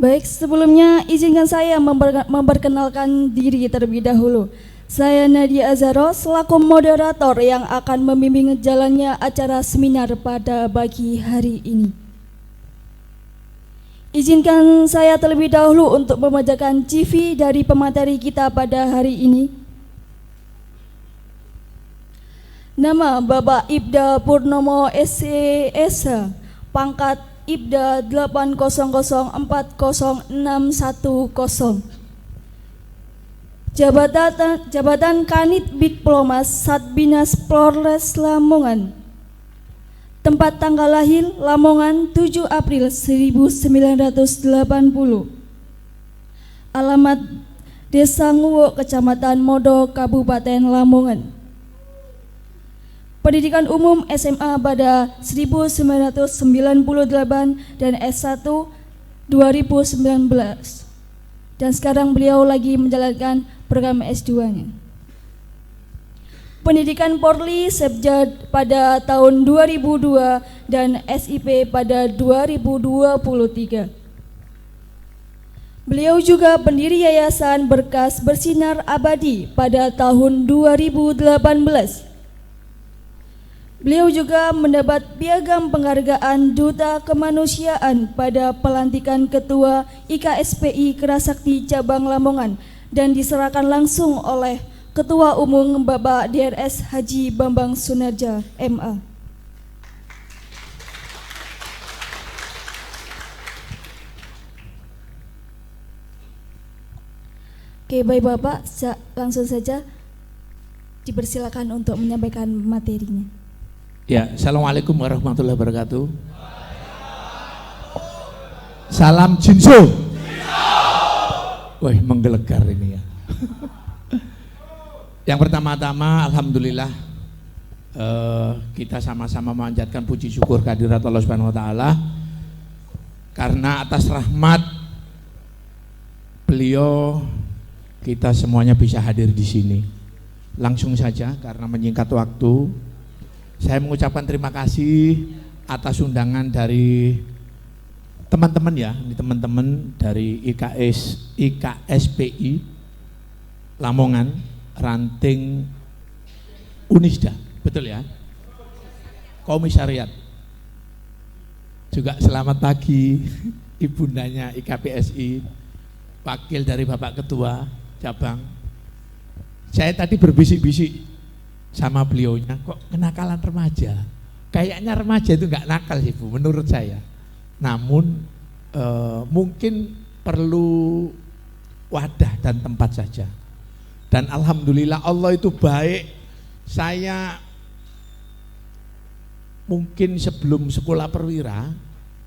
Baik, sebelumnya izinkan saya memperkenalkan diri terlebih dahulu. Saya Nadia Azharo selaku moderator yang akan membimbing jalannya acara seminar pada pagi hari ini. Izinkan saya terlebih dahulu untuk membacakan CV dari pemateri kita pada hari ini. Nama Bapak Ibda Purnomo SCSH, pangkat Ibda 800406110. Jabatan Kanit Bitplomas Satbinas Polres Lamongan. Tempat tanggal lahir Lamongan 7 April 1980. Alamat Desa Nguwo, Kecamatan Modo, Kabupaten Lamongan. Pendidikan umum SMA pada 1998 dan S1 2019. Dan sekarang beliau lagi menjalankan program S2-nya. Pendidikan Polri Sekjad pada tahun 2002 dan SIP pada 2023. Beliau juga pendiri Yayasan Berkas Bersinar Abadi pada tahun 2018. Beliau juga mendapat piagam penghargaan Duta Kemanusiaan pada pelantikan Ketua IKSPI Kerasakti Cabang Lamongan dan diserahkan langsung oleh Ketua Umum Bapak DRS Haji Bambang Sunarja, MA. Oke, baik Bapak, langsung saja dipersilakan untuk menyampaikan materinya. Ya, assalamualaikum warahmatullahi wabarakatuh. Salam Jinso. Wah, menggelegar ini ya. Yang pertama-tama, alhamdulillah kita sama-sama memanjatkan puji syukur kehadirat Allah Subhanahu Wa Taala karena atas rahmat beliau kita semuanya bisa hadir di sini. Langsung saja karena menyingkat waktu. Saya mengucapkan terima kasih atas undangan dari teman-teman ya, ini teman-teman dari IKSPI Lamongan, ranting Unisda, betul ya? Komisariat. Juga selamat pagi ibundanya IKPSI, wakil dari Bapak Ketua Cabang. Saya tadi berbisik-bisik sama beliaunya, kok kenakalan remaja? Kayaknya remaja itu nggak nakal sih Bu, menurut saya. Namun mungkin perlu wadah dan tempat saja. Dan alhamdulillah Allah itu baik. Saya mungkin sebelum sekolah perwira,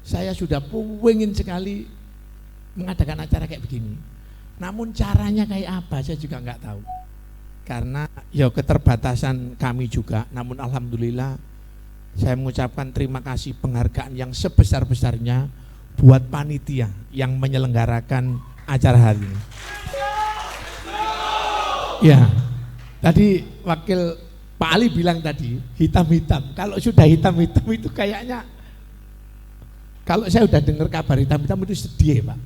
saya sudah pengen sekali mengadakan acara kayak begini. Namun caranya kayak apa saya juga nggak tahu. Karena ya keterbatasan kami juga, namun alhamdulillah saya mengucapkan terima kasih penghargaan yang sebesar-besarnya buat panitia yang menyelenggarakan acara hari ini. Ya, tadi wakil Pak Ali bilang tadi hitam-hitam. Kalau sudah hitam-hitam itu kayaknya, kalau saya udah dengar kabar hitam-hitam itu sedih ya Pak.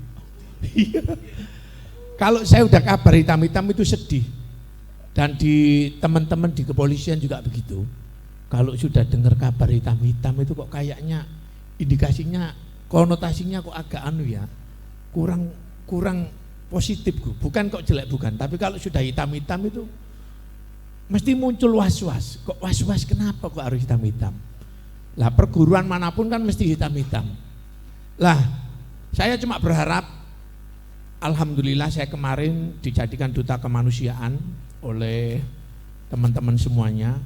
Kalau saya udah kabar hitam-hitam itu sedih. Dan di teman-teman di kepolisian juga begitu. Kalau sudah dengar kabar hitam-hitam itu kok kayaknya indikasinya, konotasinya kok agak ya, kurang positif Bu. Bukan kok jelek bukan, tapi kalau sudah hitam-hitam itu mesti muncul was-was. Kok was-was kenapa kok harus hitam-hitam? Lah perguruan manapun kan mesti hitam-hitam. Lah saya cuma berharap, alhamdulillah saya kemarin dijadikan duta kemanusiaan oleh teman-teman semuanya.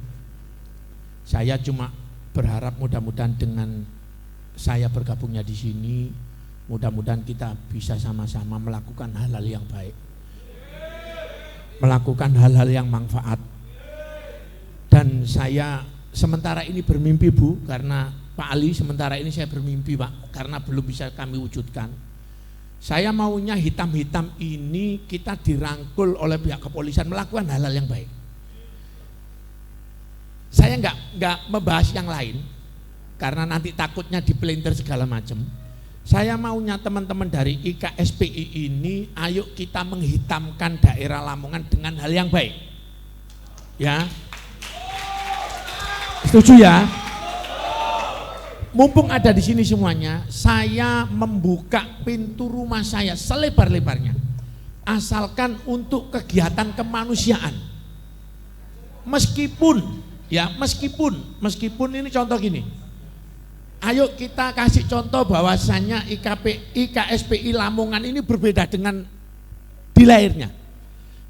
Saya cuma berharap mudah-mudahan dengan saya bergabungnya di sini, mudah-mudahan kita bisa sama-sama melakukan hal-hal yang baik, melakukan hal-hal yang manfaat. Dan saya sementara ini bermimpi Bu, karena Pak Ali sementara ini saya bermimpi Pak, karena belum bisa kami wujudkan. Saya maunya hitam-hitam ini kita dirangkul oleh pihak kepolisian melakukan hal-hal yang baik. Saya nggak membahas yang lain karena nanti takutnya dipelintir segala macam. Saya maunya teman-teman dari IKSPI ini, ayo kita menghitamkan daerah Lamongan dengan hal yang baik. Ya. Setuju ya? Mumpung ada di sini semuanya, saya membuka pintu rumah saya selebar-lebarnya. Asalkan untuk kegiatan kemanusiaan. Meskipun ini contoh gini. Ayo kita kasih contoh bahwasannya IKSPI Lamongan ini berbeda dengan di lahirnya.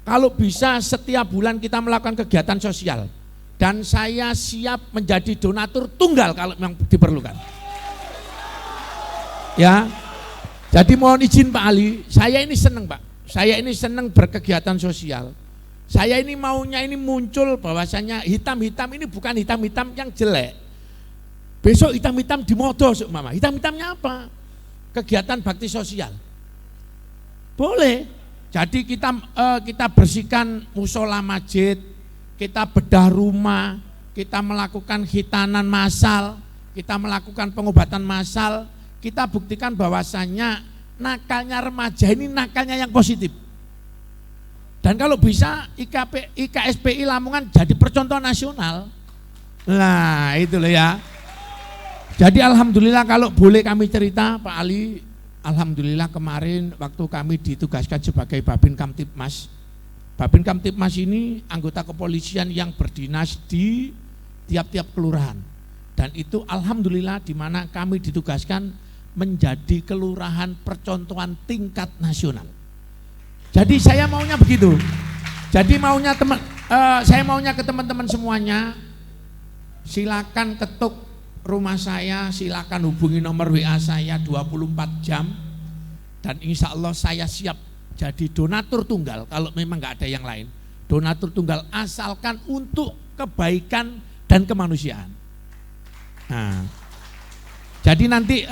Kalau bisa setiap bulan kita melakukan kegiatan sosial, dan saya siap menjadi donatur tunggal kalau memang diperlukan. Ya, jadi mohon izin Pak Ali, saya ini senang Pak, saya ini senang berkegiatan sosial. Saya ini maunya ini muncul bahwasannya hitam-hitam ini bukan hitam-hitam yang jelek. Besok hitam-hitam dimodus, Mama. Hitam-hitamnya apa? Kegiatan bakti sosial. Boleh. Jadi kita bersihkan musola masjid, kita bedah rumah, kita melakukan khitanan massal, kita melakukan pengobatan massal, kita buktikan bahwasannya nakalnya remaja ini nakalnya yang positif. Dan kalau bisa IKSPI Lamongan jadi percontohan nasional. Nah, itu loh ya. Jadi alhamdulillah kalau boleh kami cerita Pak Ali, alhamdulillah kemarin waktu kami ditugaskan sebagai Babin Kamtibmas. Babin Kamtibmas ini anggota kepolisian yang berdinas di tiap-tiap kelurahan. Dan itu alhamdulillah di mana kami ditugaskan menjadi kelurahan percontohan tingkat nasional. Jadi saya maunya begitu. Jadi saya maunya ke teman-teman semuanya, silakan ketuk rumah saya, silakan hubungi nomor WA saya 24 jam, dan insya Allah saya siap jadi donatur tunggal kalau memang nggak ada yang lain. Donatur tunggal asalkan untuk kebaikan dan kemanusiaan. Nah, jadi nanti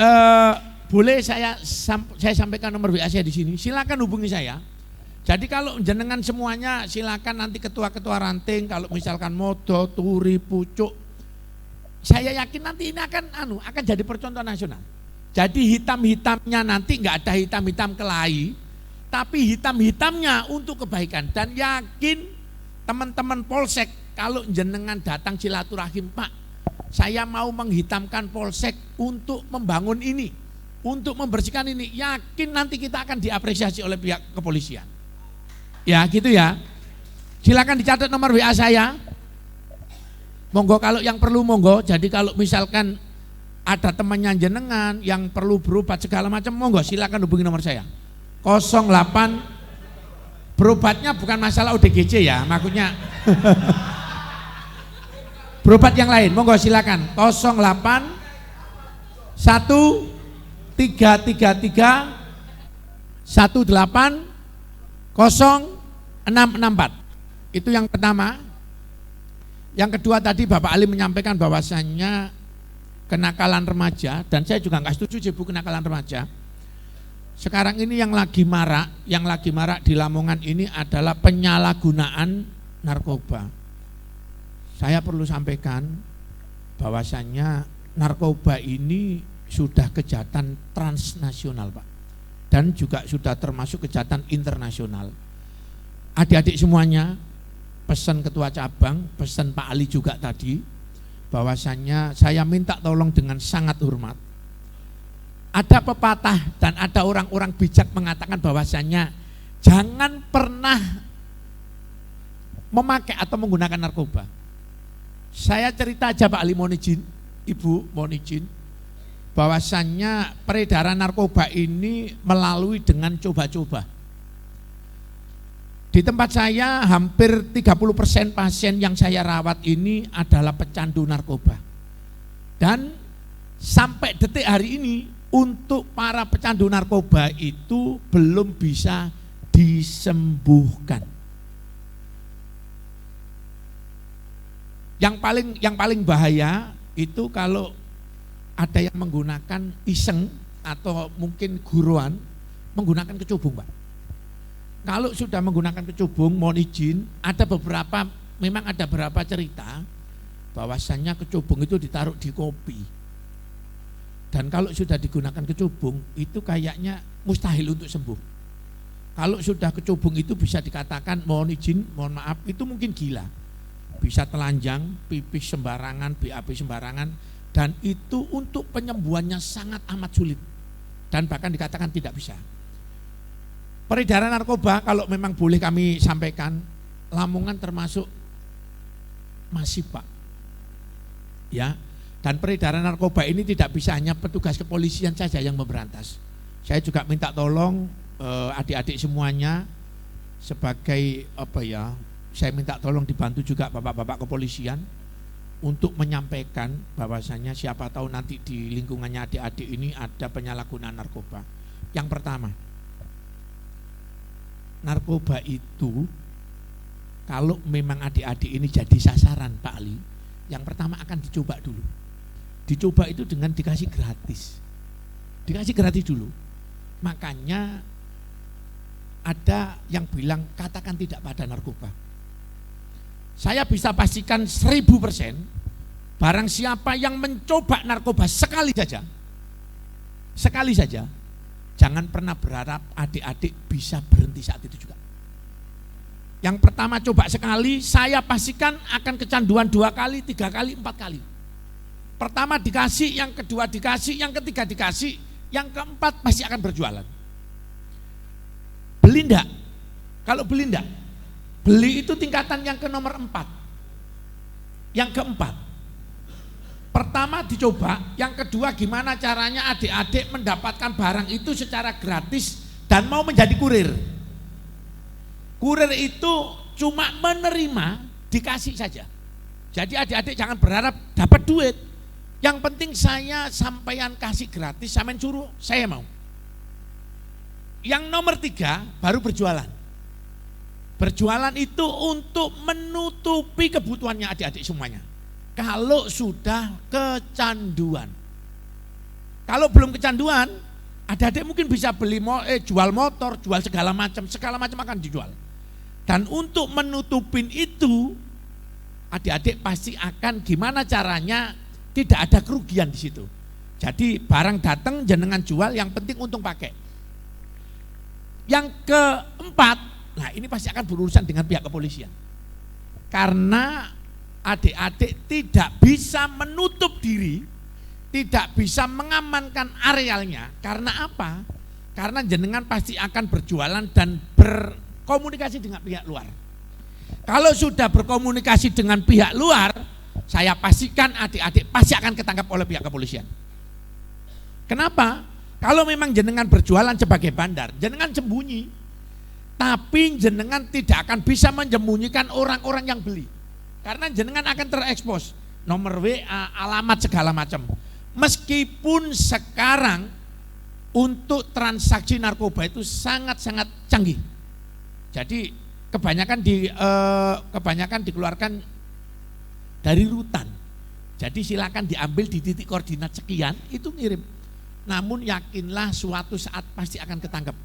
boleh saya sampaikan nomor WA saya di sini, silakan hubungi saya. Jadi kalau jenengan semuanya silakan nanti ketua-ketua ranting kalau misalkan modo, turi, pucuk, saya yakin nanti ini akan jadi percontohan nasional. Jadi hitam-hitamnya nanti nggak ada hitam-hitam kelahi, tapi hitam-hitamnya untuk kebaikan. Dan yakin teman-teman Polsek kalau jenengan datang silaturahim, Pak, saya mau menghitamkan Polsek untuk membangun ini, untuk membersihkan ini. Yakin nanti kita akan diapresiasi oleh pihak kepolisian. Ya gitu ya. Silakan dicatat nomor WA saya. Monggo kalau yang perlu monggo. Jadi kalau misalkan ada temannya jenengan yang perlu berobat segala macam, monggo silakan hubungi nomor saya. 08 berobatnya bukan masalah ODGJ ya, maksudnya berobat yang lain, monggo silakan. 08 1333 18 0664. Itu yang pertama. Yang kedua tadi Bapak Ali menyampaikan bahwasannya kenakalan remaja, dan saya juga nggak setuju Bu kenakalan remaja. Sekarang ini yang lagi marak di Lamongan ini adalah penyalahgunaan narkoba. Saya perlu sampaikan bahwasannya narkoba ini sudah kejahatan transnasional Pak, dan juga sudah termasuk kejahatan internasional. Adik-adik semuanya, pesan ketua cabang, pesan Pak Ali juga tadi, bahwasannya saya minta tolong dengan sangat hormat. Ada pepatah dan ada orang-orang bijak mengatakan bahwasannya jangan pernah memakai atau menggunakan narkoba. Saya cerita aja Pak Ali, mohon izin, Ibu mohon izin, bahwasannya peredaran narkoba ini melalui dengan coba-coba. Di tempat saya hampir 30% pasien yang saya rawat ini adalah pecandu narkoba. Dan sampai detik hari ini untuk para pecandu narkoba itu belum bisa disembuhkan. Yang paling bahaya itu kalau ada yang menggunakan iseng atau mungkin guruan menggunakan kecubung Pak. Kalau sudah menggunakan kecubung, mohon izin, memang ada beberapa cerita bahwasannya kecubung itu ditaruh di kopi. Dan kalau sudah digunakan kecubung, itu kayaknya mustahil untuk sembuh. Kalau sudah kecubung itu bisa dikatakan, mohon izin, mohon maaf, itu mungkin gila. Bisa telanjang, pipis sembarangan, BAB sembarangan, dan itu untuk penyembuhannya sangat amat sulit. Dan bahkan dikatakan tidak bisa. Peredaran narkoba kalau memang boleh kami sampaikan, Lamongan termasuk masif, Pak. Ya. Dan peredaran narkoba ini tidak bisa hanya petugas kepolisian saja yang memberantas. Saya juga minta tolong adik-adik semuanya sebagai saya minta tolong dibantu juga bapak-bapak kepolisian untuk menyampaikan bahwasanya siapa tahu nanti di lingkungannya adik-adik ini ada penyalahgunaan narkoba. Yang pertama, narkoba itu kalau memang adik-adik ini jadi sasaran Pak Ali, yang pertama akan dicoba dulu. Dicoba itu dengan dikasih gratis. Dikasih gratis dulu. Makanya ada yang bilang katakan tidak pada narkoba. Saya bisa pastikan 1000% barang siapa yang mencoba narkoba sekali saja, jangan pernah berharap adik-adik bisa berhenti saat itu juga. Yang pertama coba sekali, saya pastikan akan kecanduan 2 kali, 3 kali, 4 kali. Pertama dikasih, yang kedua dikasih, yang ketiga dikasih, yang keempat pasti akan berjualan. Beli enggak? Kalau beli enggak? Beli itu tingkatan yang ke nomor 4. Yang keempat. Pertama dicoba, yang kedua gimana caranya adik-adik mendapatkan barang itu secara gratis dan mau menjadi kurir. Kurir itu cuma menerima, dikasih saja. Jadi adik-adik jangan berharap dapat duit. Yang penting saya sampaian kasih gratis, sampean suruh, saya mau. Yang nomor 3 baru berjualan. Berjualan itu untuk menutupi kebutuhannya adik-adik semuanya. Kalau sudah kecanduan. Kalau belum kecanduan, adik-adik mungkin bisa jual motor, jual segala macam akan dijual. Dan untuk menutupin itu, adik-adik pasti akan gimana caranya tidak ada kerugian di situ. Jadi barang datang jenengan jual, yang penting untung pakai. Yang keempat, nah ini pasti akan berurusan dengan pihak kepolisian. Karena adik-adik tidak bisa menutup diri, tidak bisa mengamankan arealnya. Karena apa? Karena jenengan pasti akan berjualan dan berkomunikasi dengan pihak luar. Kalau sudah berkomunikasi dengan pihak luar, saya pastikan adik-adik pasti akan ketangkap oleh pihak kepolisian. Kenapa? Kalau memang jenengan berjualan sebagai bandar, jenengan sembunyi. Tapi jenengan tidak akan bisa menyembunyikan orang-orang yang beli. Karena jenengan akan terekspos. Nomor WA, alamat segala macam. Meskipun sekarang untuk transaksi narkoba itu sangat-sangat canggih. Jadi kebanyakan dikeluarkan dari rutan. Jadi silakan diambil di titik koordinat sekian, itu ngirim. Namun yakinlah suatu saat pasti akan ketangkep.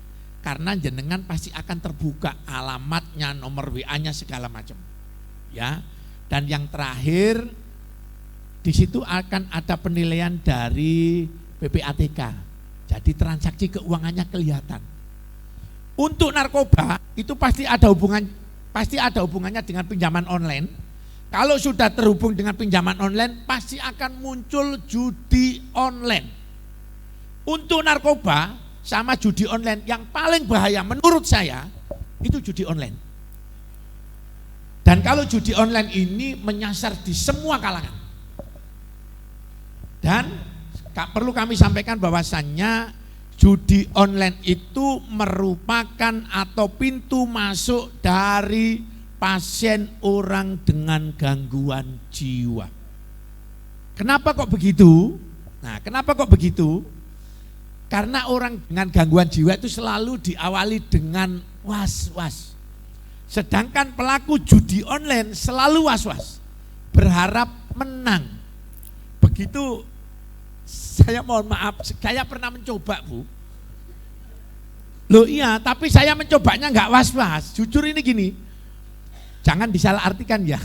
Karena jenengan pasti akan terbuka alamatnya, nomor WA-nya segala macam. Ya. Dan yang terakhir, di situ akan ada penilaian dari PPATK. Jadi transaksi keuangannya kelihatan. Untuk narkoba itu pasti ada hubungannya dengan pinjaman online. Kalau sudah terhubung dengan pinjaman online, pasti akan muncul judi online. Untuk narkoba sama judi online, yang paling bahaya menurut saya itu judi online. Dan kalau judi online ini menyasar di semua kalangan. Dan perlu kami sampaikan bahwasannya judi online itu merupakan atau pintu masuk dari pasien orang dengan gangguan jiwa. Kenapa kok begitu? Nah, kenapa kok begitu? Karena orang dengan gangguan jiwa itu selalu diawali dengan was-was. Sedangkan pelaku judi online selalu was-was, berharap menang. Begitu, saya mohon maaf, saya pernah mencoba, Bu. Loh iya, tapi saya mencobanya enggak was-was. Jujur ini gini, jangan disalahartikan ya.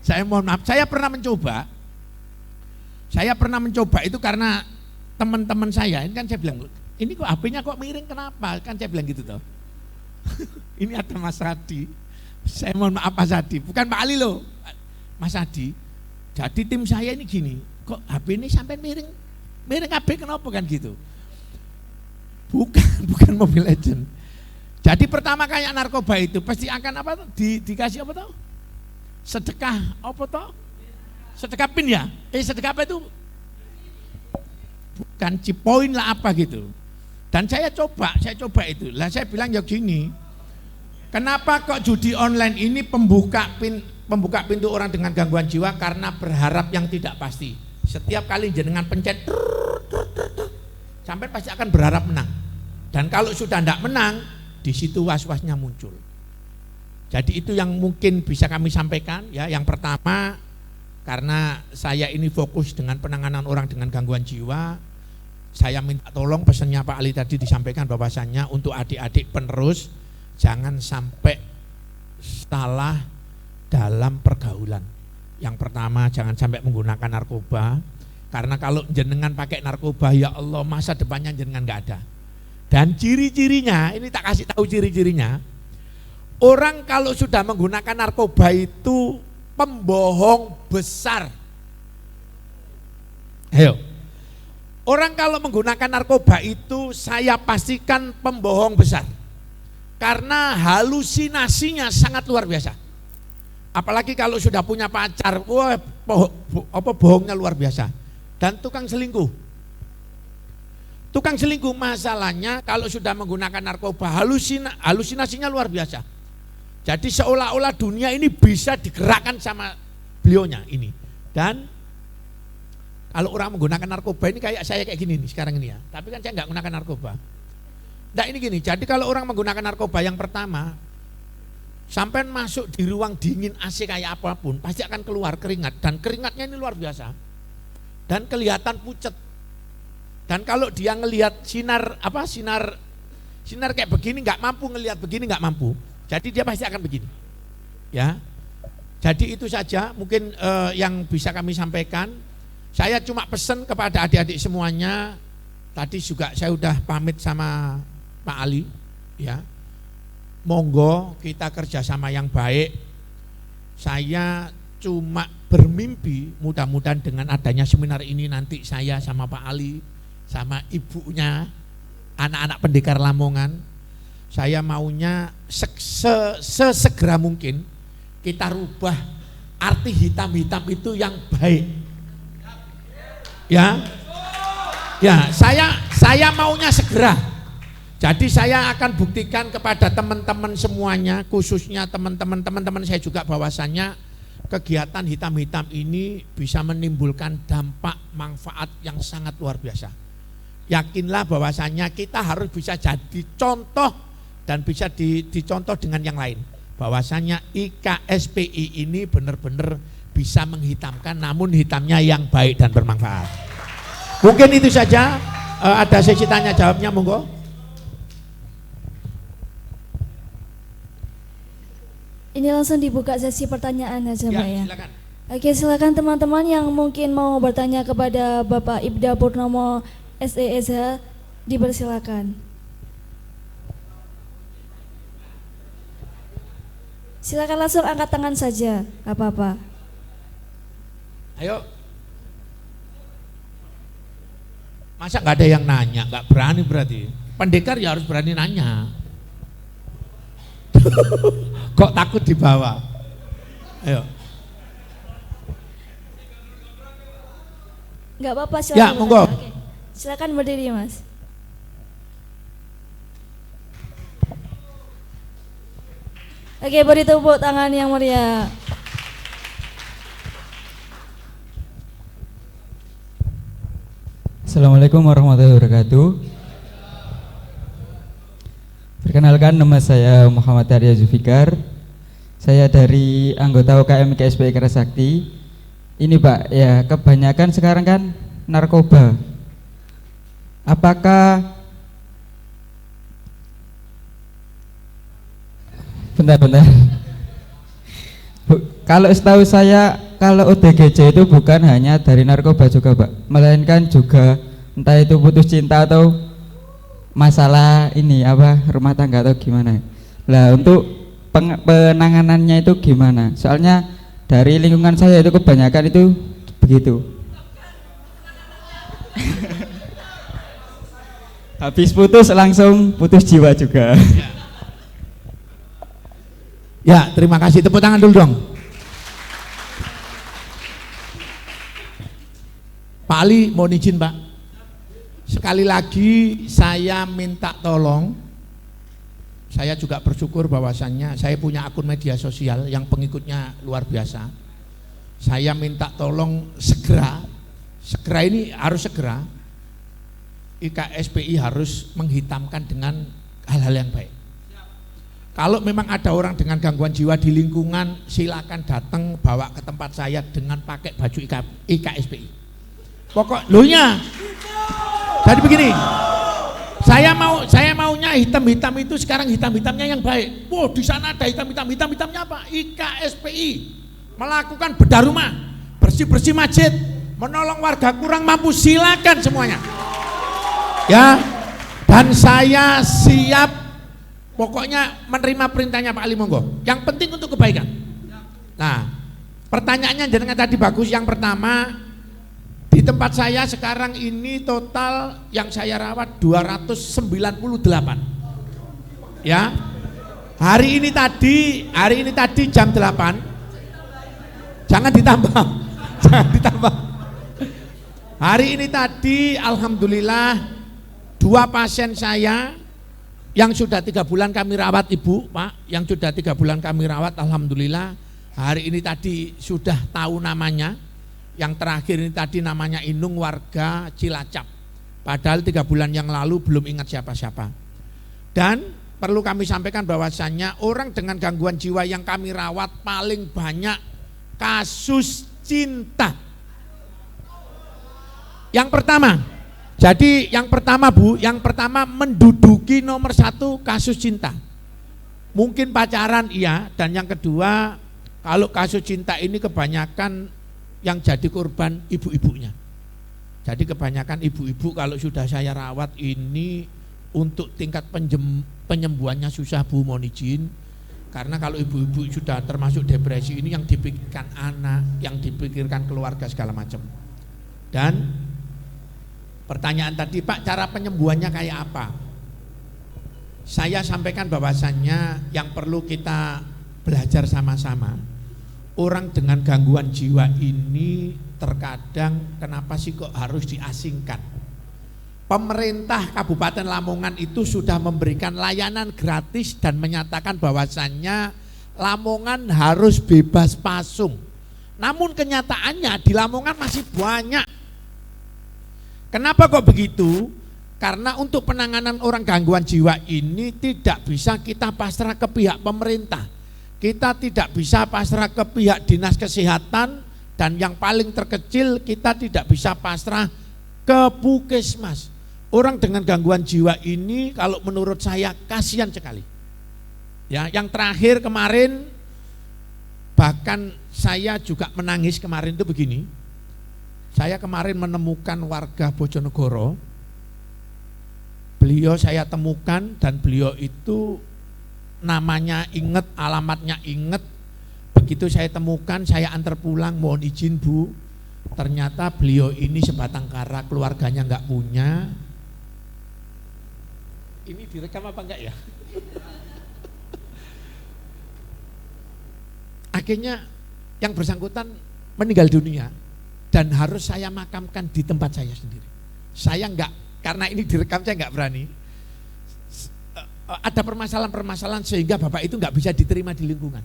Saya mohon maaf, saya pernah mencoba itu karena teman-teman saya, ini kan saya bilang, ini kok HP-nya kok miring kenapa? Kan saya bilang gitu toh. Ini ada Mas Hadi. Saya mohon maaf Mas Hadi, bukan Pak Ali loh. Mas Hadi. Jadi tim saya ini gini, kok HP ini sampai miring? Miring HP kenapa kan gitu? Bukan Mobile Legend. Jadi pertama kayak narkoba itu pasti akan apa tuh? Dikasih apa tuh? Sedekah apa tuh? Sedekah pin ya? Sedekah apa itu? Bukan cipoin lah apa gitu. Dan saya coba itu. Lah saya bilang ya gini. Kenapa kok judi online ini pembuka pintu orang dengan gangguan jiwa karena berharap yang tidak pasti. Setiap kali jenengan pencet sampai pasti akan berharap menang. Dan kalau sudah tidak menang, di situ was-wasnya muncul. Jadi itu yang mungkin bisa kami sampaikan ya. Yang pertama, karena saya ini fokus dengan penanganan orang dengan gangguan jiwa, saya minta tolong pesannya Pak Ali tadi disampaikan bahwasannya untuk adik-adik penerus jangan sampai salah dalam pergaulan. Yang pertama, jangan sampai menggunakan narkoba, karena kalau jenengan pakai narkoba, ya Allah, masa depannya jenengan nggak ada. Dan ciri-cirinya, ini tak kasih tahu ciri-cirinya. Orang kalau sudah menggunakan narkoba itu pembohong besar. Ayo. Orang kalau menggunakan narkoba itu saya pastikan pembohong besar. Karena halusinasinya sangat luar biasa. Apalagi kalau sudah punya pacar, wah bohongnya luar biasa. Dan tukang selingkuh. Tukang selingkuh masalahnya kalau sudah menggunakan narkoba halusinasinya luar biasa. Jadi seolah-olah dunia ini bisa digerakkan sama beliaunya ini. Dan kalau orang menggunakan narkoba ini kayak saya kayak gini nih sekarang ini ya. Tapi kan saya nggak menggunakan narkoba. Nah ini gini, jadi kalau orang menggunakan narkoba yang pertama, sampai masuk di ruang dingin AC kayak apapun, pasti akan keluar keringat. Dan keringatnya ini luar biasa. Dan kelihatan pucet. Dan kalau dia ngelihat sinar kayak begini nggak mampu, ngelihat begini nggak mampu. Jadi dia pasti akan begini. Ya. Jadi itu saja mungkin yang bisa kami sampaikan. Saya cuma pesan kepada adik-adik semuanya. Tadi juga saya udah pamit sama Pak Ali, ya. Monggo kita kerjasama yang baik. Saya cuma bermimpi mudah-mudahan dengan adanya seminar ini nanti saya sama Pak Ali, sama ibunya, anak-anak pendekar Lamongan, saya maunya sesegera mungkin kita rubah arti hitam-hitam itu yang baik. Ya, saya maunya segera. Jadi saya akan buktikan kepada teman-teman semuanya, khususnya teman-teman saya juga bahwasannya kegiatan hitam-hitam ini bisa menimbulkan dampak manfaat yang sangat luar biasa. Yakinlah bahwasannya kita harus bisa jadi contoh dan bisa dicontoh dengan yang lain. Bahwasannya IKSPI ini benar-benar bisa menghitamkan, namun hitamnya yang baik dan bermanfaat. Mungkin itu saja. Ada sesi tanya jawabnya, monggo. Ini langsung dibuka sesi pertanyaan aja, Pak ya. Silakan. Oke, silakan teman-teman yang mungkin mau bertanya kepada Bapak Ibda Purnomo SESH, dipersilakan. Silakan langsung angkat tangan saja, nggak apa-apa. Ayo. Masa nggak ada yang nanya, nggak berani berarti. Pendekar ya harus berani nanya. Kok takut dibawa? Ayo. Nggak apa-apa, silakan. Ya, monggo. Oke. Silakan berdiri, Mas. Oke, beri tepuk tangan yang meriah. Assalamualaikum warahmatullahi wabarakatuh. Perkenalkan, nama saya Muhammad Arya Zulfikar. Saya dari anggota UKM KSPI Kerasakti. Ini Pak, ya kebanyakan sekarang kan narkoba. Apakah bentar. Kalau setahu saya, kalau ODGJ itu bukan hanya dari narkoba juga Pak, melainkan juga entah itu putus cinta atau masalah ini apa rumah tangga atau gimana. Lah untuk penanganannya itu gimana? Soalnya dari lingkungan saya itu kebanyakan itu begitu. Habis putus langsung putus jiwa juga. Ya, terima kasih. Tepuk tangan dulu dong. Pak Ali, mohon izin Pak. Sekali lagi saya minta tolong. Saya juga bersyukur bahwasannya saya punya akun media sosial yang pengikutnya luar biasa. Saya minta tolong segera ini harus segera. IKSPI harus menghitamkan dengan hal-hal yang baik. Kalau memang ada orang dengan gangguan jiwa di lingkungan, silakan datang bawa ke tempat saya dengan pakai baju IKSPI. Pokok lonya. Jadi begini, saya maunya hitam-hitam itu sekarang hitam-hitamnya yang baik. Wow, di sana ada hitamnya apa? IKSPI melakukan bedah rumah, bersih-bersih masjid, menolong warga kurang mampu, silakan semuanya. Ya, dan saya siap pokoknya menerima perintahnya Pak Ali, monggo. Yang penting untuk kebaikan. Nah, pertanyaannya jenengan tadi bagus. Yang pertama, di tempat saya sekarang ini total yang saya rawat 298. Ya. Hari ini tadi jam 8. Jangan ditambah. Jangan ditambah. Hari ini tadi alhamdulillah 2 pasien saya yang sudah 3 bulan kami rawat, Ibu, Pak, yang sudah 3 bulan kami rawat, alhamdulillah hari ini tadi sudah tahu namanya. Yang terakhir ini tadi namanya Inung, warga Cilacap. Padahal 3 bulan yang lalu belum ingat siapa-siapa. Dan perlu kami sampaikan bahwasannya orang dengan gangguan jiwa yang kami rawat paling banyak kasus cinta. Yang pertama, jadi yang pertama Bu, yang pertama menduduki nomor 1 kasus cinta. Mungkin pacaran iya, dan yang kedua kalau kasus cinta ini kebanyakan yang jadi korban ibu-ibunya. Jadi kebanyakan ibu-ibu kalau sudah saya rawat ini untuk tingkat penyembuhannya susah Bu, mohon izin. Karena kalau ibu-ibu sudah termasuk depresi ini yang dipikirkan anak, yang dipikirkan keluarga segala macam. Dan pertanyaan tadi, Pak, cara penyembuhannya kayak apa? Saya sampaikan bahwasannya yang perlu kita belajar sama-sama. Orang dengan gangguan jiwa ini terkadang kenapa sih kok harus diasingkan? Pemerintah Kabupaten Lamongan itu sudah memberikan layanan gratis dan menyatakan bahwasannya Lamongan harus bebas pasung. Namun kenyataannya di Lamongan masih banyak. Kenapa kok begitu? Karena untuk penanganan orang gangguan jiwa ini tidak bisa kita pasrah ke pihak pemerintah. Kita tidak bisa pasrah ke pihak dinas kesehatan, dan yang paling terkecil kita tidak bisa pasrah ke puskesmas. Orang dengan gangguan jiwa ini kalau menurut saya kasihan sekali. Ya, yang terakhir kemarin bahkan saya juga menangis kemarin itu begini. Saya kemarin menemukan warga Bojonegoro. Beliau saya temukan dan beliau itu namanya inget, alamatnya inget. Begitu saya temukan, saya antar pulang, mohon izin Bu. Ternyata beliau ini sebatang kara, keluarganya nggak punya. Ini direkam apa enggak ya? Akhirnya yang bersangkutan meninggal dunia. Dan harus saya makamkan di tempat saya sendiri. Saya enggak, karena ini direkam saya enggak berani. Ada permasalahan-permasalahan sehingga Bapak itu enggak bisa diterima di lingkungan.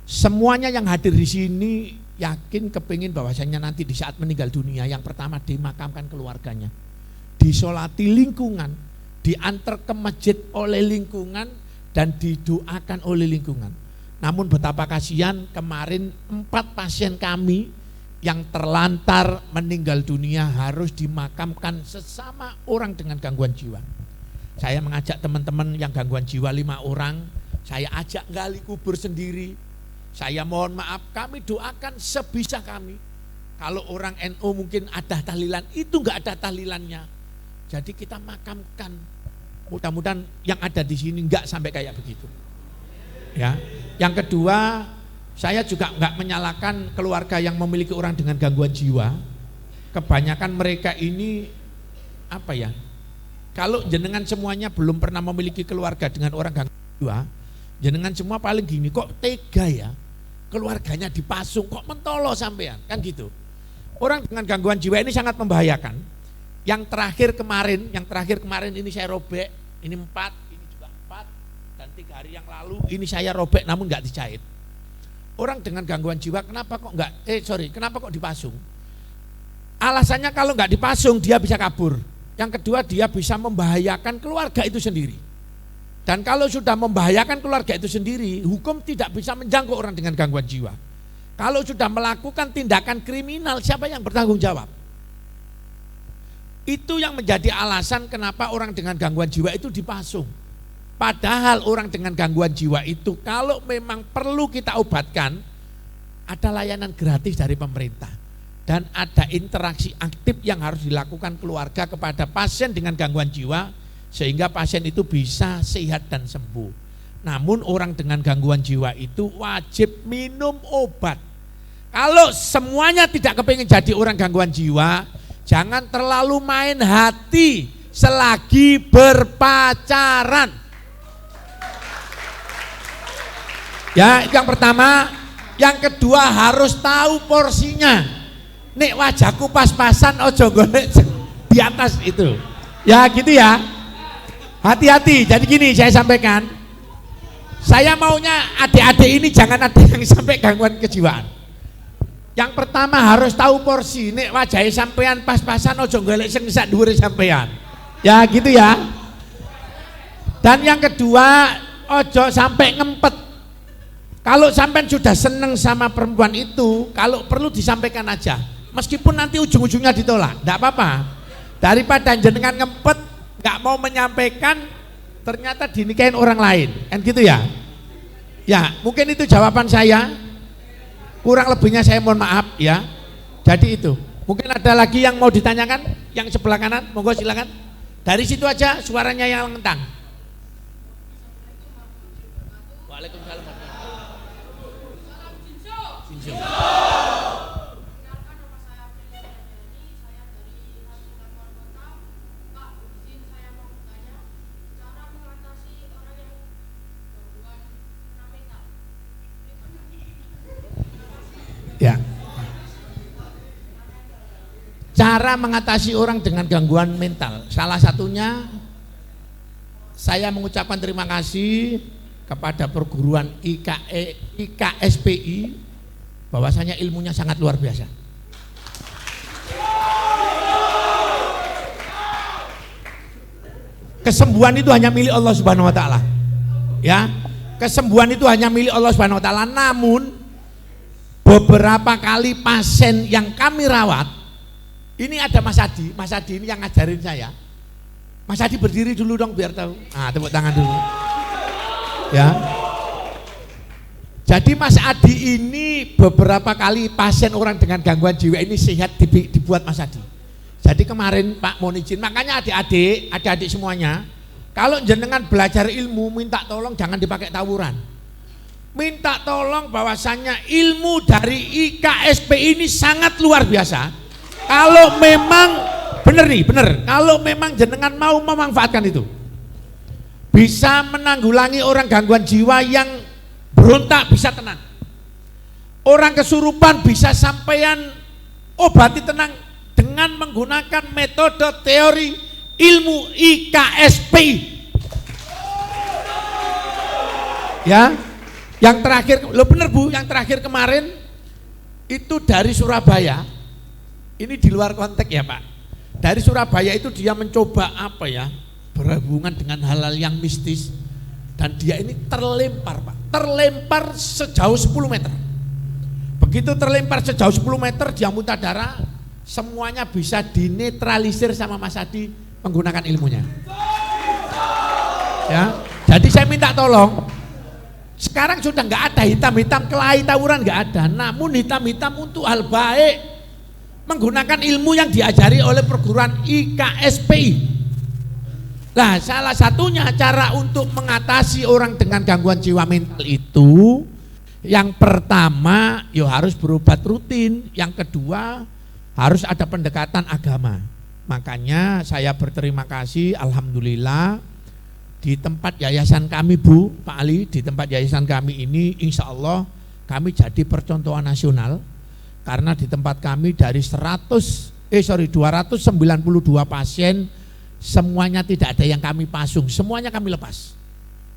Semuanya yang hadir di sini yakin kepingin bahwasanya nanti di saat meninggal dunia yang pertama dimakamkan keluarganya, disolati lingkungan, diantar ke masjid oleh lingkungan dan didoakan oleh lingkungan. Namun betapa kasihan kemarin 4 pasien kami yang terlantar meninggal dunia harus dimakamkan sesama orang dengan gangguan jiwa. Saya mengajak teman-teman yang gangguan jiwa 5 orang, saya ajak gali kubur sendiri. Saya mohon maaf, kami doakan sebisa kami. Kalau orang NU mungkin ada tahlilan, itu enggak ada tahlilannya. Jadi kita makamkan. Mudah-mudahan yang ada di sini enggak sampai kayak begitu. Ya. Yang kedua, saya juga enggak menyalahkan keluarga yang memiliki orang dengan gangguan jiwa. Kebanyakan mereka ini apa ya? Kalau jenengan semuanya belum pernah memiliki keluarga dengan orang gangguan jiwa, jenengan semua paling gini, kok tega ya? Keluarganya dipasung, kok mentolo sampean, kan gitu. Orang dengan gangguan jiwa ini sangat membahayakan. Yang terakhir kemarin ini saya robek, ini 4, ini juga 4, dan 3 hari yang lalu ini saya robek namun nggak dijahit. Orang dengan gangguan jiwa kenapa kok dipasung? Alasannya kalau nggak dipasung dia bisa kabur. Yang kedua dia bisa membahayakan keluarga itu sendiri. Dan kalau sudah membahayakan keluarga itu sendiri, hukum tidak bisa menjangkau orang dengan gangguan jiwa. Kalau sudah melakukan tindakan kriminal, siapa yang bertanggung jawab? Itu yang menjadi alasan kenapa orang dengan gangguan jiwa itu dipasung. Padahal orang dengan gangguan jiwa itu kalau memang perlu kita obatkan, ada layanan gratis dari pemerintah. Dan ada interaksi aktif yang harus dilakukan keluarga kepada pasien dengan gangguan jiwa, sehingga pasien itu bisa sehat dan sembuh. Namun orang dengan gangguan jiwa itu wajib minum obat. Kalau semuanya tidak kepingin jadi orang gangguan jiwa, jangan terlalu main hati selagi berpacaran. Ya, yang pertama. Yang kedua harus tahu porsinya. Nek wajahku pas-pasan ojo golek di atas itu. Ya gitu ya. Hati-hati. Jadi gini saya sampaikan. Saya maunya adik-adik ini jangan ada yang sampai gangguan kejiwaan. Yang pertama harus tahu porsi. Nek wajahnya sampean pas-pasan ojo golek sing sak dhuwure sampean. Ya gitu ya. Dan yang kedua ojo sampai ngempet. Kalau sampean sudah seneng sama perempuan itu, kalau perlu disampaikan aja. Meskipun nanti ujung-ujungnya ditolak, enggak apa-apa. Daripada jenengan ngempet, enggak mau menyampaikan, ternyata dinikahin orang lain. Kan gitu ya? Ya, mungkin itu jawaban saya. Kurang lebihnya saya mohon maaf ya. Jadi itu. Mungkin ada lagi yang mau ditanyakan? Yang sebelah kanan, monggo silakan. Dari situ aja suaranya yang lentang. Waalaikumsalam. Ya. Cara mengatasi orang dengan gangguan mental, salah satunya saya mengucapkan terima kasih kepada perguruan IKSPI, bahwasanya ilmunya sangat luar biasa. Kesembuhan itu hanya milik Allah Subhanahu wa taala. Ya. Kesembuhan itu hanya milik Allah Subhanahu wa taala. Namun beberapa kali pasien yang kami rawat, ini ada Mas Adi ini yang ngajarin saya. Mas Adi berdiri dulu dong biar tahu. Tepuk tangan dulu. Ya. Jadi Mas Adi ini beberapa kali pasien orang dengan gangguan jiwa ini sehat dibuat Mas Adi. Jadi kemarin Pak mohon izin, makanya adik-adik semuanya, kalau jenengan belajar ilmu minta tolong jangan dipakai tawuran. Minta tolong bahwasannya ilmu dari IKSP ini sangat luar biasa. Kalau memang bener, kalau memang jenengan mau memanfaatkan itu, bisa menanggulangi orang gangguan jiwa yang berontak bisa tenang. Orang kesurupan bisa sampean obati tenang dengan menggunakan metode teori ilmu IKSPI. Ya, yang terakhir, bener Bu, yang terakhir kemarin itu dari Surabaya. Ini di luar konteks ya Pak. Dari Surabaya itu dia mencoba berhubungan dengan hal-hal yang mistis, dan dia ini terlempar Pak, terlempar sejauh 10 meter. Begitu terlempar sejauh 10 meter dia muntah darah, semuanya bisa dinetralisir sama Mas Adi menggunakan ilmunya. Ya, jadi saya minta tolong. Sekarang sudah nggak ada hitam-hitam kelahi tawuran, nggak ada. Namun hitam-hitam untuk hal baik, menggunakan ilmu yang diajari oleh perguruan IKSPI. Nah, salah satunya cara untuk mengatasi orang dengan gangguan jiwa mental itu, yang pertama ya harus berobat rutin, yang kedua harus ada pendekatan agama. Makanya saya berterima kasih, alhamdulillah di tempat yayasan kami Bu, Pak Ali, di tempat yayasan kami ini insya Allah kami jadi percontohan nasional, karena di tempat kami dari 292 pasien semuanya tidak ada yang kami pasung, semuanya kami lepas.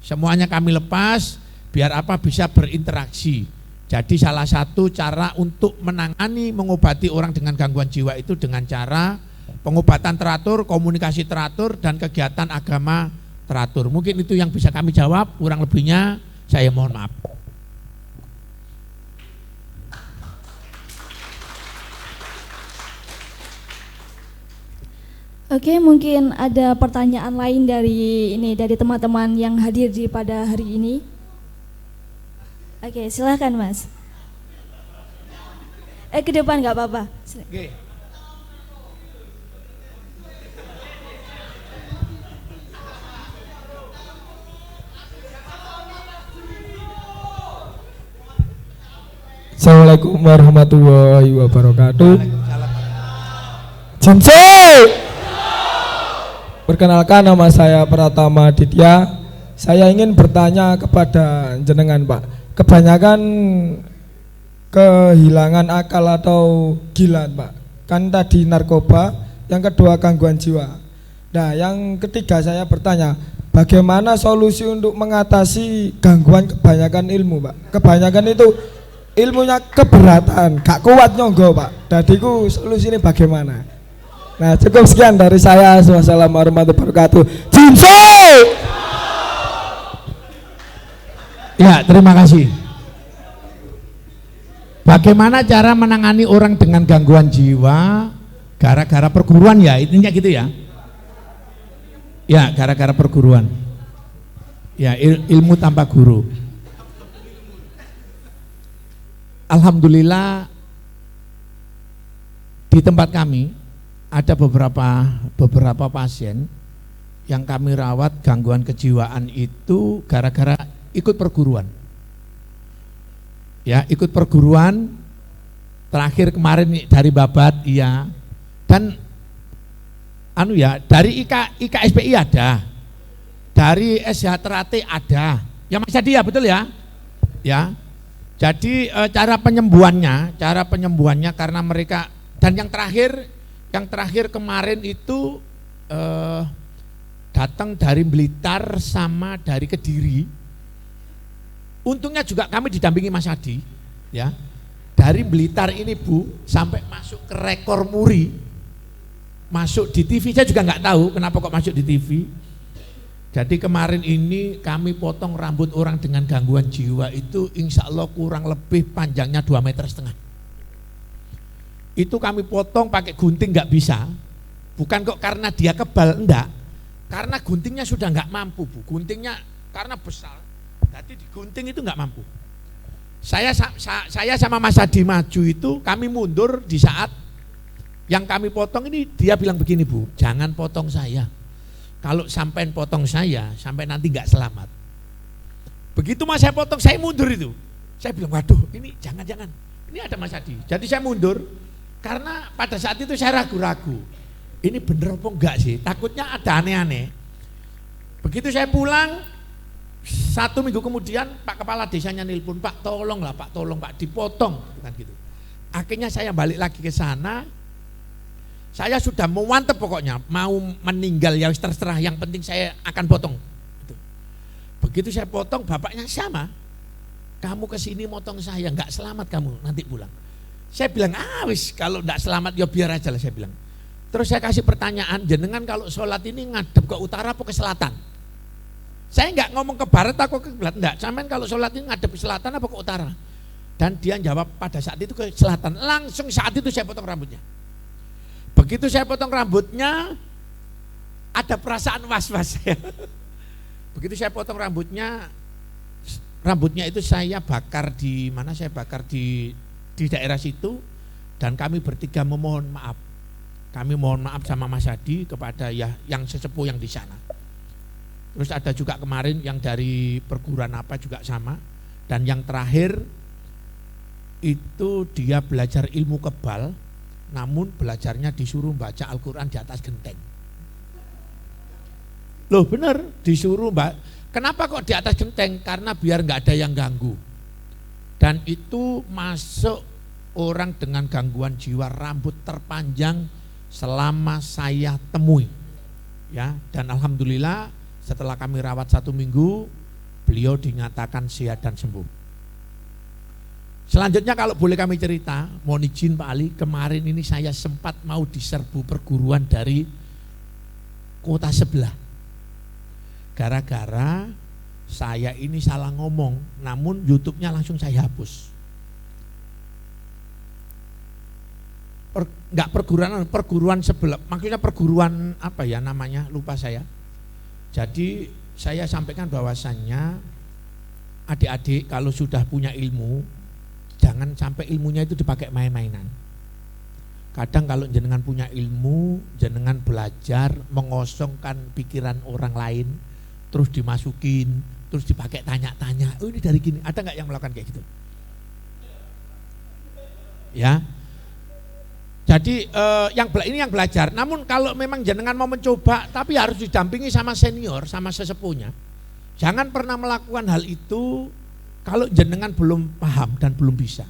Semuanya kami lepas biar apa, bisa berinteraksi. Jadi salah satu cara untuk menangani, mengobati orang dengan gangguan jiwa itu dengan cara pengobatan teratur, komunikasi teratur, dan kegiatan agama teratur. Mungkin itu yang bisa kami jawab, kurang lebihnya saya mohon maaf. Oke, mungkin ada pertanyaan lain dari teman-teman yang hadir pada hari ini. Oke, silakan Mas. Ke depan nggak apa-apa. Oke. Assalamualaikum warahmatullahi wabarakatuh. Jinso. Perkenalkan, nama saya Pratama Ditya. Saya ingin bertanya kepada jenengan Pak. Kebanyakan kehilangan akal atau gila Pak. Kan tadi narkoba, yang kedua gangguan jiwa. Nah, yang ketiga saya bertanya, bagaimana solusi untuk mengatasi gangguan kebanyakan ilmu Pak? Kebanyakan itu ilmunya keberatan, gak kuat nyonggo Pak. Dadiku solusi ini bagaimana? Nah, cukup sekian dari saya. Wassalamualaikum warahmatullahi wabarakatuh. Jinso. Ya, terima kasih. Bagaimana cara menangani orang dengan gangguan jiwa gara-gara perguruan, ya intinya gitu ya. Ya, gara-gara perguruan. Ya, ilmu tanpa guru. Alhamdulillah di tempat kami ada beberapa pasien yang kami rawat gangguan kejiwaan itu gara-gara ikut perguruan. Ya, ikut perguruan. Terakhir kemarin dari Babat, iya. Dan dari IKSPI ada, dari SH Terate ada. Ya masih dia, betul ya? Ya. Jadi cara penyembuhannya karena mereka, dan yang terakhir kemarin itu datang dari Blitar sama dari Kediri. Untungnya juga kami didampingi Mas Adi, ya. Dari Blitar ini Bu sampai masuk ke rekor muri, masuk di TV. Saya juga nggak tahu kenapa kok masuk di TV. Jadi kemarin ini kami potong rambut orang dengan gangguan jiwa itu insya Allah kurang lebih panjangnya 2,5 meter. Itu kami potong pakai gunting, nggak bisa. Bukan kok karena dia kebal, enggak. Karena guntingnya sudah nggak mampu Bu. Guntingnya karena besar, jadi digunting itu nggak mampu. Saya sama Mas Adi maju itu, kami mundur di saat yang kami potong ini. Dia bilang begini Bu, jangan potong saya. Kalau sampai potong saya, sampai nanti nggak selamat. Begitu Mas saya potong, saya mundur itu. Saya bilang, waduh ini jangan-jangan, ini ada Mas Adi. Jadi saya mundur, karena pada saat itu saya ragu-ragu. Ini bener apa enggak sih? Takutnya ada aneh-aneh. Begitu saya pulang, 1 minggu kemudian Pak Kepala Desanya nelpon, Pak tolong Pak dipotong. Kan gitu. Akhirnya saya balik lagi ke sana. Saya sudah mewantep pokoknya, mau meninggal ya terserah, yang penting saya akan potong. Begitu saya potong, bapaknya sama, kamu kesini motong saya, nggak selamat kamu nanti pulang. Saya bilang, wis kalau nggak selamat ya biar aja lah, saya bilang. Terus saya kasih pertanyaan, jenengan kalau sholat ini ngadep ke utara apa ke selatan? Saya nggak ngomong ke barat atau ke kiblat, enggak. Sampean kalau sholat ini ngadep ke selatan apa ke utara? Dan dia jawab pada saat itu ke selatan. Langsung saat itu saya potong rambutnya. Begitu saya potong rambutnya, ada perasaan was-was saya. Begitu saya potong rambutnya itu saya bakar di mana? Saya bakar di daerah situ. Dan kami bertiga memohon maaf. Kami mohon maaf sama Mas Hadi kepada ya yang sesepuh yang di sana. Terus ada juga kemarin yang dari perguruan apa juga sama. Dan yang terakhir itu dia belajar ilmu kebal, namun belajarnya disuruh baca Al-Quran di atas genteng. Loh bener, disuruh kenapa kok di atas genteng? Karena biar nggak ada yang ganggu. Dan itu masuk orang dengan gangguan jiwa rambut terpanjang selama saya temui. Ya, dan alhamdulillah setelah kami rawat 1 minggu, beliau dinyatakan sehat dan sembuh. Selanjutnya kalau boleh kami cerita, mohon izin Pak Ali, kemarin ini saya sempat mau diserbu perguruan dari kota sebelah. Gara-gara saya ini salah ngomong, namun YouTube-nya langsung saya hapus. Enggak perguruan sebelah, maksudnya perguruan apa ya namanya, lupa saya. Jadi saya sampaikan bahwasannya adik-adik kalau sudah punya ilmu, jangan sampai ilmunya itu dipakai main-mainan. Kadang kalau jenengan punya ilmu, jenengan belajar mengosongkan pikiran orang lain, terus dimasukin, terus dipakai tanya-tanya, oh ini dari gini, ada nggak yang melakukan kayak gitu? Ya. Jadi ini yang belajar. Namun kalau memang jenengan mau mencoba, tapi harus didampingi sama senior, sama sesepuhnya. Jangan pernah melakukan hal itu kalau jenengan belum paham dan belum bisa.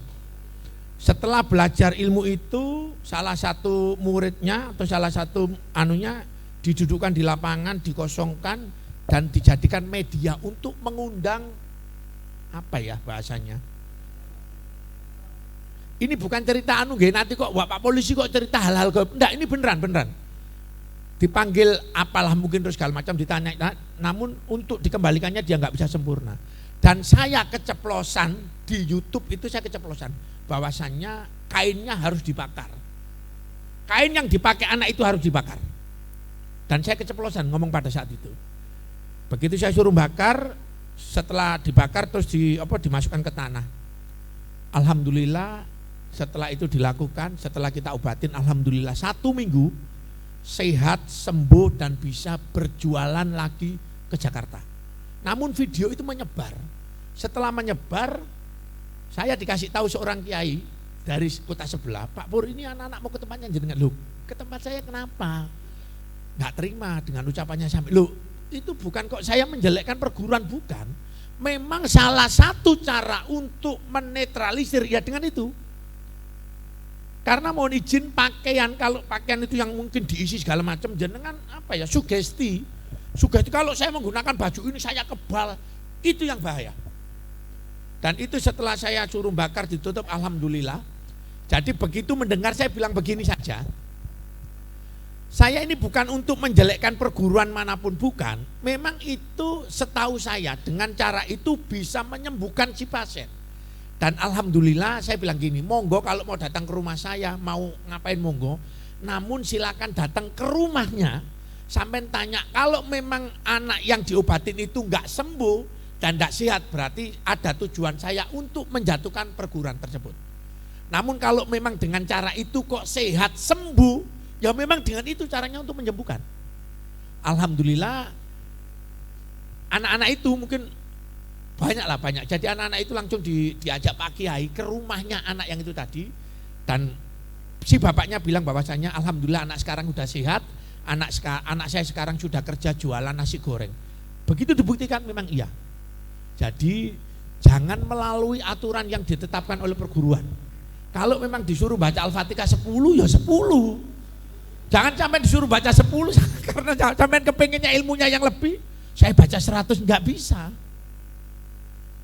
Setelah belajar ilmu itu, salah satu muridnya atau salah satu anunya didudukkan di lapangan, dikosongkan dan dijadikan media untuk mengundang apa ya bahasanya. Ini bukan cerita nanti kok Pak polisi kok cerita hal-hal enggak, ini beneran. Dipanggil apalah mungkin terus segala macam ditanya, namun untuk dikembalikannya dia nggak bisa sempurna. Dan saya keceplosan di YouTube itu, saya keceplosan bahwasannya kainnya harus dibakar. Kain yang dipakai anak itu harus dibakar. Dan saya keceplosan ngomong pada saat itu. Begitu saya suruh bakar, setelah dibakar terus dimasukkan ke tanah. Alhamdulillah setelah itu dilakukan, setelah kita obatin, alhamdulillah 1 minggu sehat, sembuh dan bisa berjualan lagi ke Jakarta. Namun video itu menyebar. Setelah menyebar, saya dikasih tahu seorang kiai dari kota sebelah, Pak Pur ini anak-anak mau ke tempatnya jenengan. Loh, ke tempat saya kenapa? Nggak terima dengan ucapannya sampai. Loh, itu bukan kok saya menjelekkan perguruan, bukan. Memang salah satu cara untuk menetralisir ya dengan itu. Karena mohon izin pakaian, kalau pakaian itu yang mungkin diisi segala macam, jenengan apa ya, sugesti kalau saya menggunakan baju ini saya kebal, itu yang bahaya. Dan itu setelah saya suruh bakar ditutup, alhamdulillah. Jadi begitu mendengar saya bilang begini saja, saya ini bukan untuk menjelekkan perguruan manapun, bukan. Memang itu setahu saya dengan cara itu bisa menyembuhkan si pasien. Dan alhamdulillah saya bilang gini, monggo kalau mau datang ke rumah saya, mau ngapain monggo. Namun silakan datang ke rumahnya, sampai tanya kalau memang anak yang diobatin itu nggak sembuh dan nggak sehat, berarti ada tujuan saya untuk menjatuhkan perguruan tersebut. Namun kalau memang dengan cara itu kok sehat sembuh, ya memang dengan itu caranya untuk menyembuhkan. Alhamdulillah anak-anak itu mungkin banyak. Jadi anak-anak itu langsung diajak Pak Kiai ke rumahnya anak yang itu tadi. Dan si bapaknya bilang bahwasanya alhamdulillah anak sekarang sudah sehat, anak saya sekarang sudah kerja jualan nasi goreng. Begitu dibuktikan memang iya. Jadi jangan melalui aturan yang ditetapkan oleh perguruan. Kalau memang disuruh baca Al-Fatihah 10 ya 10. Jangan sampai disuruh baca 10 karena sampai kepengennya ilmunya yang lebih. Saya baca 100 enggak bisa.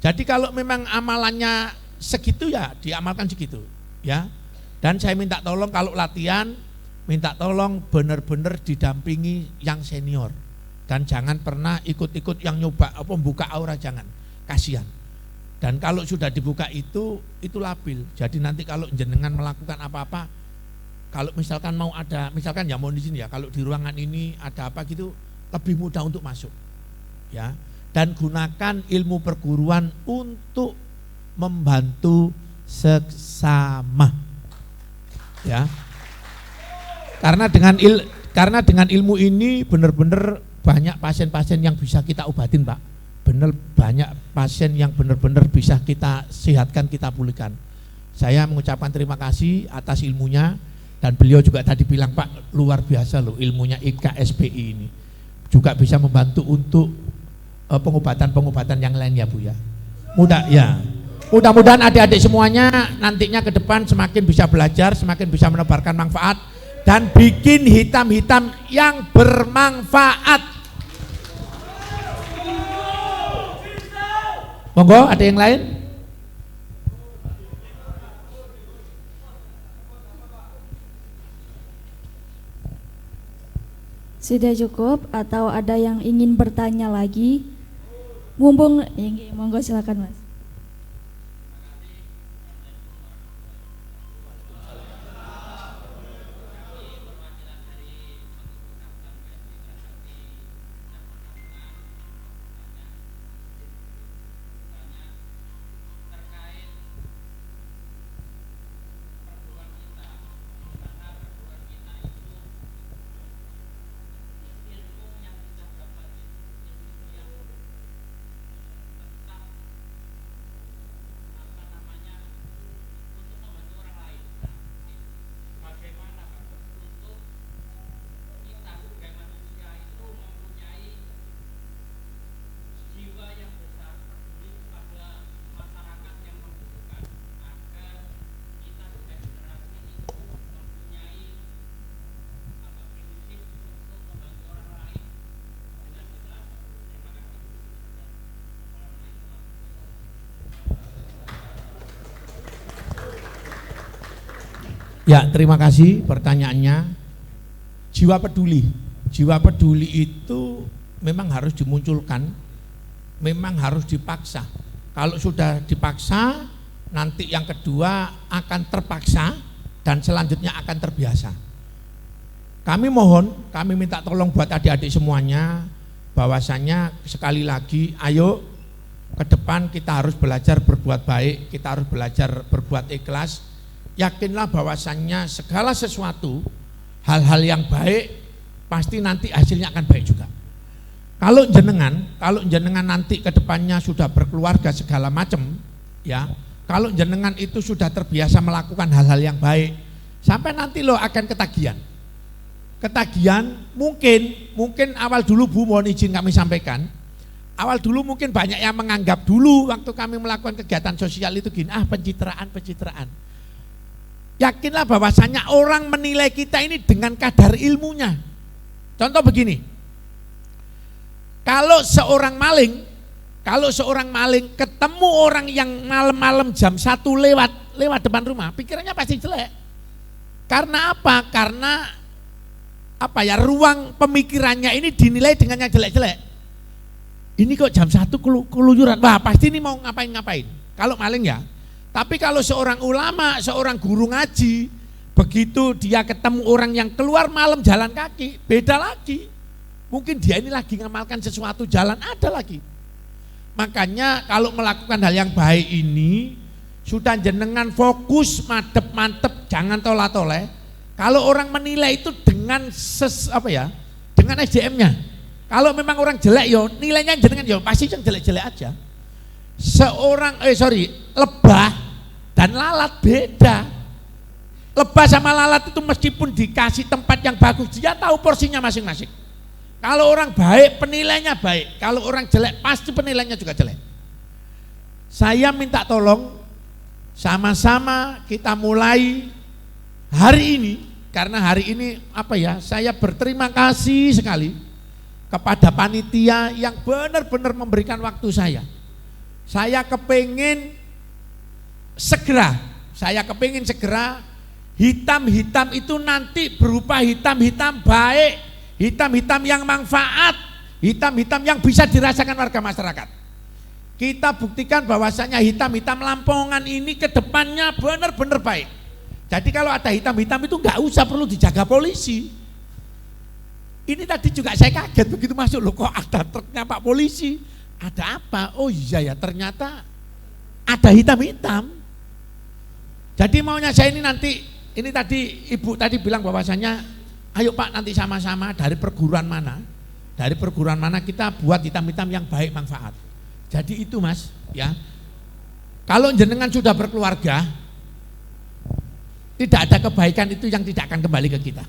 Jadi kalau memang amalannya segitu ya diamalkan segitu, ya. Dan saya minta tolong kalau latihan, minta tolong benar-benar didampingi yang senior. Dan jangan pernah ikut-ikut yang nyoba buka aura, jangan. Kasihan. Dan kalau sudah dibuka itu labil. Jadi nanti kalau jenengan melakukan apa-apa, kalau misalkan mau ada, misalkan ya mau di sini ya, kalau di ruangan ini ada apa gitu, lebih mudah untuk masuk. Ya. Dan gunakan ilmu perguruan untuk membantu sesama. Ya. Karena dengan ilmu ini benar-benar banyak pasien-pasien yang bisa kita obatin, Pak. Benar banyak pasien yang benar-benar bisa kita sehatkan, kita pulihkan. Saya mengucapkan terima kasih atas ilmunya, dan beliau juga tadi bilang, Pak, luar biasa loh ilmunya IKSPI ini. Juga bisa membantu untuk pengobatan-pengobatan yang lain ya Bu ya. Mudah-mudahan adik-adik semuanya nantinya ke depan semakin bisa belajar, semakin bisa menebarkan manfaat dan bikin hitam-hitam yang bermanfaat. Monggo, ada yang lain? Sudah cukup atau ada yang ingin bertanya lagi? Mumpung, monggo silakan Mas. Ya, terima kasih pertanyaannya. Jiwa peduli itu memang harus dimunculkan, memang harus dipaksa. Kalau sudah dipaksa, nanti yang kedua akan terpaksa dan selanjutnya akan terbiasa. Kami minta tolong buat adik-adik semuanya, bahwasanya sekali lagi, ayo ke depan kita harus belajar berbuat baik, kita harus belajar berbuat ikhlas. Yakinlah bahwasannya segala sesuatu, hal-hal yang baik pasti nanti hasilnya akan baik juga. Kalau jenengan nanti ke depannya sudah berkeluarga segala macam, ya, kalau jenengan itu sudah terbiasa melakukan hal-hal yang baik, sampai nanti lo akan ketagihan. Mungkin awal dulu Bu, mohon izin kami sampaikan, awal dulu mungkin banyak yang menganggap dulu waktu kami melakukan kegiatan sosial itu gini, pencitraan. Yakinlah bahwasannya orang menilai kita ini dengan kadar ilmunya. Contoh begini, kalau seorang maling ketemu orang yang malam-malam jam 1 lewat depan rumah, pikirannya pasti jelek. Karena apa? Karena ruang pemikirannya ini dinilai dengan yang jelek-jelek. Ini kok jam 1 keluyuran, wah pasti ini mau ngapain. Kalau maling ya. Tapi kalau seorang ulama, seorang guru ngaji, begitu dia ketemu orang yang keluar malam jalan kaki, beda lagi. Mungkin dia ini lagi ngamalkan sesuatu, jalan ada lagi. Makanya kalau melakukan hal yang baik ini, sudah jenengan fokus, mantep, jangan tolak-toleh. Kalau orang menilai itu dengan dengan SDM-nya. Kalau memang orang jelek nilainya jenengan pasti yang jelek-jelek aja. Lebah dan lalat beda. Lebah sama lalat itu meskipun dikasih tempat yang bagus, dia tahu porsinya masing-masing. Kalau orang baik penilainya baik, kalau orang jelek pasti penilainya juga jelek. Saya minta tolong sama-sama kita mulai hari ini, karena hari ini saya berterima kasih sekali kepada panitia yang benar-benar memberikan waktu saya. Saya kepingin segera hitam-hitam itu nanti berupa hitam-hitam baik, hitam-hitam yang manfaat, hitam-hitam yang bisa dirasakan warga masyarakat. Kita buktikan bahwasanya hitam-hitam Lampongan ini ke depannya benar-benar baik. Jadi kalau ada hitam-hitam itu nggak usah perlu dijaga polisi. Ini tadi juga saya kaget begitu masuk, loh kok ada truknya Pak Polisi, ada apa? Oh iya ya, ternyata ada hitam-hitam. Jadi maunya saya ini nanti ini tadi Ibu tadi bilang bahwasanya ayo Pak nanti sama-sama dari perguruan mana kita buat hitam-hitam yang baik manfaat. Jadi itu Mas ya. Kalau jenengan sudah berkeluarga, tidak ada kebaikan itu yang tidak akan kembali ke kita.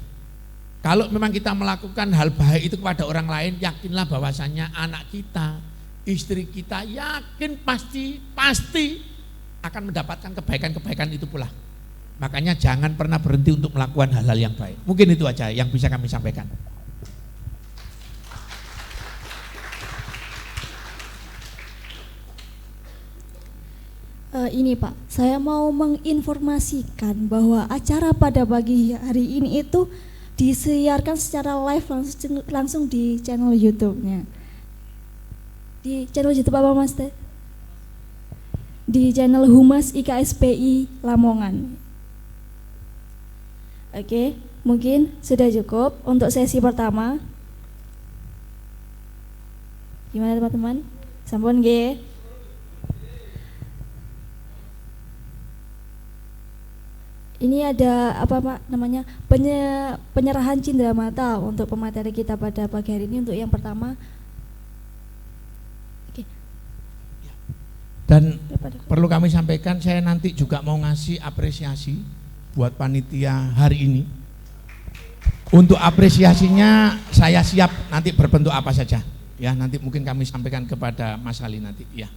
Kalau memang kita melakukan hal baik itu kepada orang lain, yakinlah bahwasanya anak kita, istri kita yakin pasti akan mendapatkan kebaikan-kebaikan itu pula. Makanya jangan pernah berhenti untuk melakukan hal-hal yang baik. Mungkin itu aja yang bisa kami sampaikan. Ini Pak, saya mau menginformasikan bahwa acara pada pagi hari ini itu disiarkan secara live langsung di channel YouTube-nya. Di channel YouTube apa Mas Teh? Di channel Humas IKSPI Lamongan. Oke, mungkin sudah cukup untuk sesi pertama. Gimana teman-teman? Sampun nggih? Ini ada apa Pak namanya penyerahan cindera mata untuk pemateri kita pada pagi hari ini untuk yang pertama. Oke. Dan perlu kami sampaikan, saya nanti juga mau ngasih apresiasi buat panitia hari ini. Untuk apresiasinya saya siap nanti berbentuk apa saja. Ya nanti mungkin kami sampaikan kepada Mas Ali nanti ya.